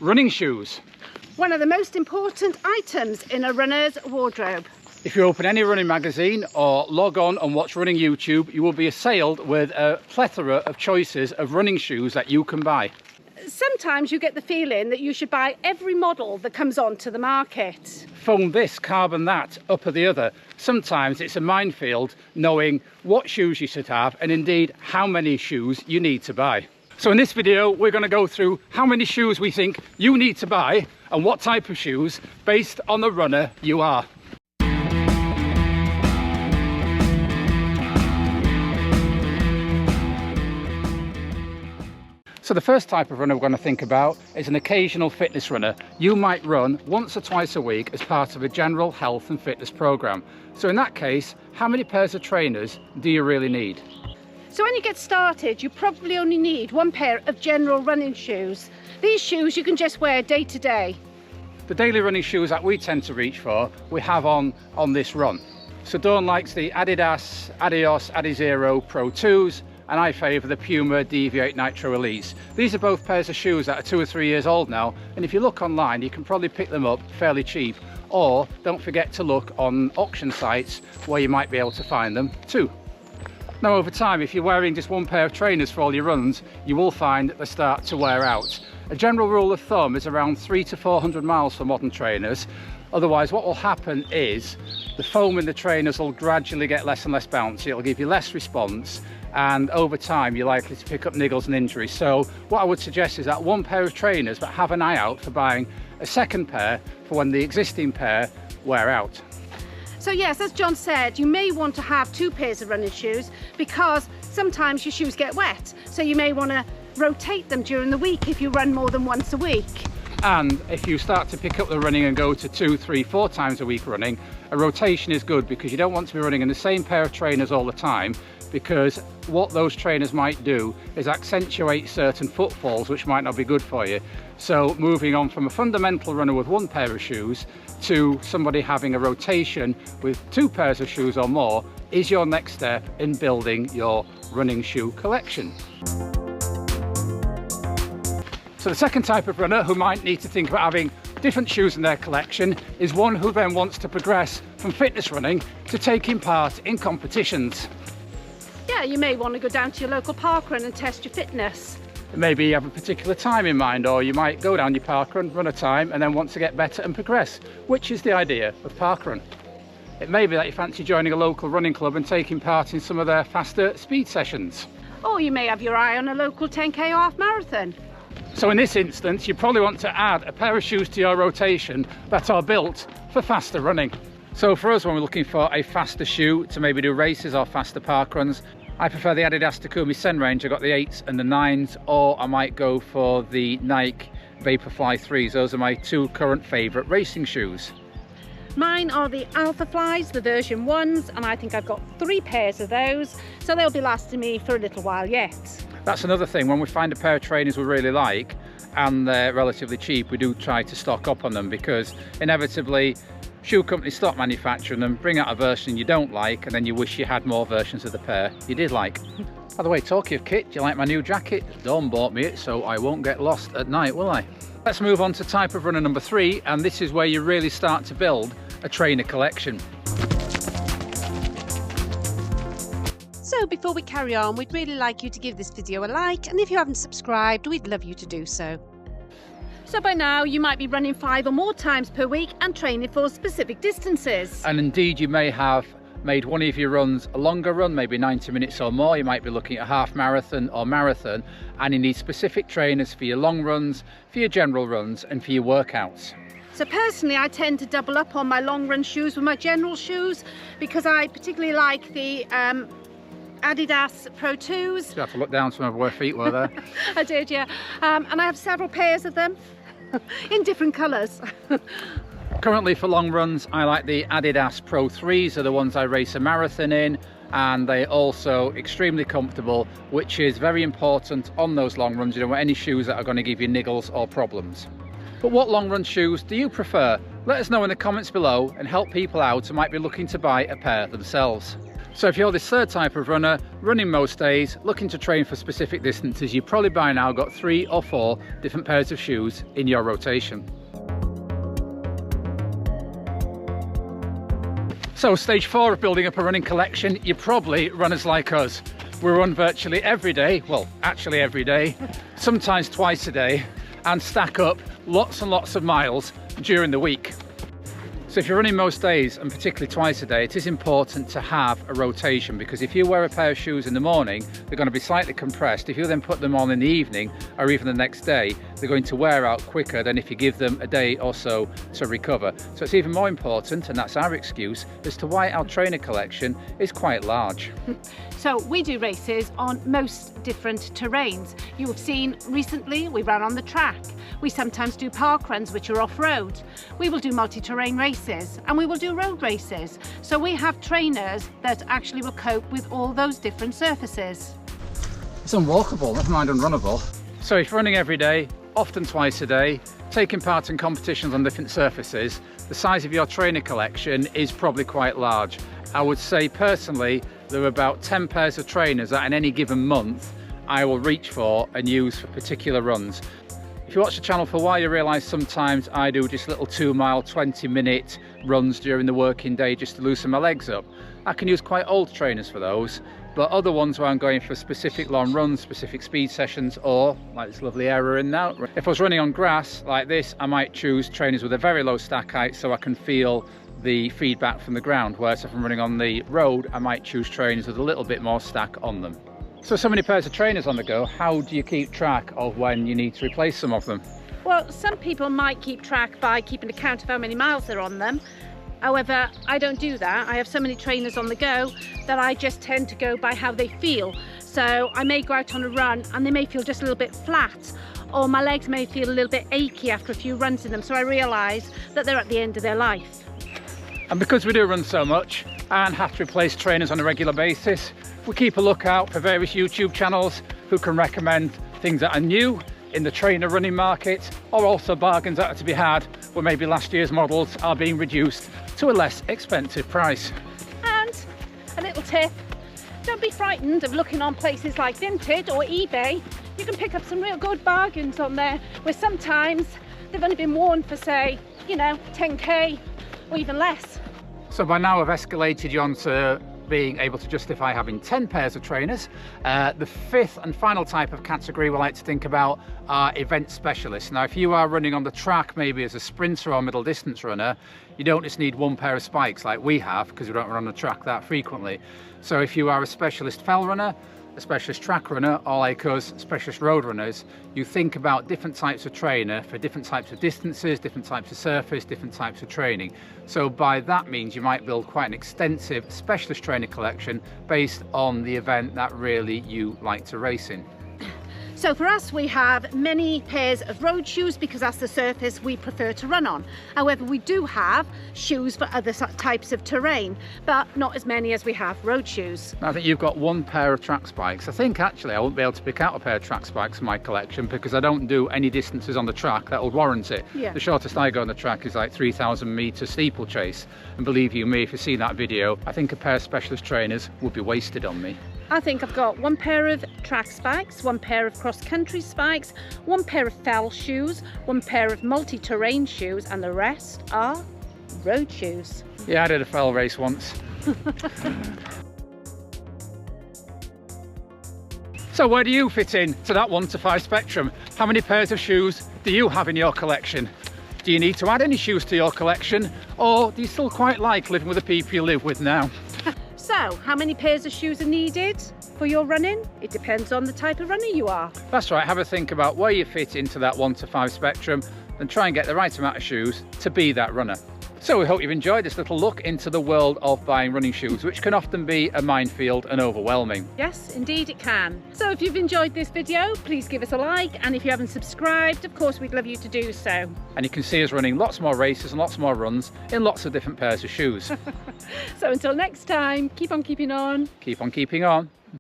running shoes. One of the most important items in a runner's wardrobe. If you open any running magazine or log on and watch running YouTube, you will be assailed with a plethora of choices of running shoes that you can buy. Sometimes you get the feeling that you should buy every model that comes onto the market. Foam this, carbon that, upper the other. Sometimes it's a minefield knowing what shoes you should have and indeed how many shoes you need to buy. So in this video we're going to go through how many shoes we think you need to buy and what type of shoes based on the runner you are. So the first type of runner we're going to think about is an occasional fitness runner. You might run once or twice a week as part of a general health and fitness program. So in that case, how many pairs of trainers do you really need? So when you get started, you probably only need one pair of general running shoes. These shoes you can just wear day to day. The daily running shoes that we tend to reach for, we have on this run. So Dawn likes the Adidas Adios Adizero Pro 2s, and I favour the Puma Deviate Nitro Elites. These are both pairs of shoes that are 2 or 3 years old now, and if you look online you can probably pick them up fairly cheap, or don't forget to look on auction sites where you might be able to find them too. Now over time, if you're wearing just one pair of trainers for all your runs, you will find that they start to wear out. A general rule of thumb is around 300 to 400 miles for modern trainers. Otherwise what will happen is the foam in the trainers will gradually get less and less bouncy, it'll give you less response, and over time you're likely to pick up niggles and injuries. So what I would suggest is that one pair of trainers, but have an eye out for buying a second pair for when the existing pair wear out. So yes, as John said, you may want to have 2 pairs of running shoes because sometimes your shoes get wet. So you may want to rotate them during the week if you run more than once a week. And if you start to pick up the running and go to 2, 3, 4 times a week running, a rotation is good because you don't want to be running in the same pair of trainers all the time, because what those trainers might do is accentuate certain footfalls which might not be good for you. So moving on from a fundamental runner with 1 pair of shoes to somebody having a rotation with 2 pairs of shoes or more is your next step in building your running shoe collection. So the second type of runner who might need to think about having different shoes in their collection is one who then wants to progress from fitness running to taking part in competitions. Yeah, you may want to go down to your local park run and test your fitness. Maybe you have a particular time in mind, or you might go down your park run, run a time and then want to get better and progress, which is the idea of park run. It may be that you fancy joining a local running club and taking part in some of their faster speed sessions. Or you may have your eye on a local 10k or half marathon. So in this instance, you probably want to add a pair of shoes to your rotation that are built for faster running. So for us, when we're looking for a faster shoe to maybe do races or faster park runs, I prefer the Adidas Takumi Sen range. I've got the 8s and the 9s, or I might go for the Nike Vaporfly 3s. Those are my 2 current favourite racing shoes. Mine are the Alpha Flies, the version 1s, and I think I've got 3 pairs of those, so they'll be lasting me for a little while yet. That's another thing, when we find a pair of trainers we really like and they're relatively cheap, we do try to stock up on them, because inevitably shoe companies stop manufacturing them, bring out a version you don't like, and then you wish you had more versions of the pair you did like. By the way, talking of kit, do you like my new jacket? Dawn bought me it, so I won't get lost at night, will I? Let's move on to type of runner number 3, and this is where you really start to build a trainer collection. So before we carry on, we'd really like you to give this video a like, and if you haven't subscribed, we'd love you to do so. So by now you might be running 5 or more times per week and training for specific distances. And indeed you may have made one of your runs a longer run, maybe 90 minutes or more. You might be looking at a half marathon or marathon, and you need specific trainers for your long runs, for your general runs and for your workouts. So personally I tend to double up on my long run shoes with my general shoes, because I particularly like the Adidas Pro 2s. You have to look down to remember where feet were there. I did, yeah. And I have several pairs of them in different colours. Currently for long runs, I like the Adidas Pro 3s, are the ones I race a marathon in, and they're also extremely comfortable, which is very important on those long runs. You don't want any shoes that are going to give you niggles or problems. But what long run shoes do you prefer? Let us know in the comments below and help people out who might be looking to buy a pair themselves. So if you're this third type of runner, running most days, looking to train for specific distances, you've probably by now got 3 or 4 different pairs of shoes in your rotation. So stage 4 of building up a running collection, you're probably runners like us. We run virtually every day, well actually every day, sometimes twice a day, and stack up lots and lots of miles during the week. So if you're running most days, and particularly twice a day, it is important to have a rotation, because if you wear a pair of shoes in the morning, they're going to be slightly compressed. If you then put them on in the evening or even the next day, they're going to wear out quicker than if you give them a day or so to recover. So it's even more important, and that's our excuse, as to why our trainer collection is quite large. So we do races on most different terrains. You have seen recently we ran on the track. We sometimes do park runs, which are off-road. We will do multi-terrain races, and we will do road races. So we have trainers that actually will cope with all those different surfaces. It's unwalkable, never mind unrunnable. So if you're running every day, often twice a day, taking part in competitions on different surfaces, the size of your trainer collection is probably quite large. I would say personally, there are about 10 pairs of trainers that in any given month I will reach for and use for particular runs. If you watch the channel for a while, you realise sometimes I do just little 2-mile, 20-minute runs during the working day just to loosen my legs up. I can use quite old trainers for those, but other ones where I'm going for specific long runs, specific speed sessions, or like this lovely area in now. If I was running on grass like this, I might choose trainers with a very low stack height so I can feel the feedback from the ground, whereas if I'm running on the road, I might choose trainers with a little bit more stack on them. So many pairs of trainers on the go, how do you keep track of when you need to replace some of them? Well, some people might keep track by keeping account of how many miles they're on them. However, I don't do that. I have so many trainers on the go that I just tend to go by how they feel. So I may go out on a run and they may feel just a little bit flat, or my legs may feel a little bit achy after a few runs in them, so I realise that they're at the end of their life. And because we do run so much and have to replace trainers on a regular basis, we keep a lookout for various YouTube channels who can recommend things that are new in the trainer running market, or also bargains that are to be had where maybe last year's models are being reduced to a less expensive price. And a little tip, don't be frightened of looking on places like Vinted or eBay. You can pick up some real good bargains on there, where sometimes they've only been worn for, say, you know, 10k or even less. So by now I've escalated you onto being able to justify having 10 pairs of trainers. The fifth and final type of category we like to think about are event specialists. Now if you are running on the track, maybe as a sprinter or middle distance runner, you don't just need one pair of spikes like we have, because we don't run on the track that frequently. So if you are a specialist fell runner, a specialist track runner, or like us, specialist road runners, you think about different types of trainer for different types of distances, different types of surface, different types of training. So by that means you might build quite an extensive specialist trainer collection based on the event that really you like to race in. So for us, we have many pairs of road shoes because that's the surface we prefer to run on. However, we do have shoes for other types of terrain, but not as many as we have road shoes. I think you've got one pair of track spikes. I think actually I won't be able to pick out a pair of track spikes in my collection because I don't do any distances on the track that would warrant it. Yeah. The shortest I go on the track is like 3,000 metre steeplechase. And believe you me, if you see that video, I think a pair of specialist trainers would be wasted on me. I think I've got one pair of track spikes, one pair of cross-country spikes, one pair of fell shoes, one pair of multi-terrain shoes, and the rest are road shoes. Yeah, I did a fell race once. So where do you fit in to that 1 to 5 spectrum? How many pairs of shoes do you have in your collection? Do you need to add any shoes to your collection, or do you still quite like living with the people you live with now? So, how many pairs of shoes are needed for your running? It depends on the type of runner you are. That's right, have a think about where you fit into that 1 to 5 spectrum and try and get the right amount of shoes to be that runner. So we hope you've enjoyed this little look into the world of buying running shoes, which can often be a minefield and overwhelming. Yes, indeed it can. So if you've enjoyed this video, please give us a like, and if you haven't subscribed, of course we'd love you to do so. And you can see us running lots more races and lots more runs in lots of different pairs of shoes. So until next time, keep on keeping on. Keep on keeping on.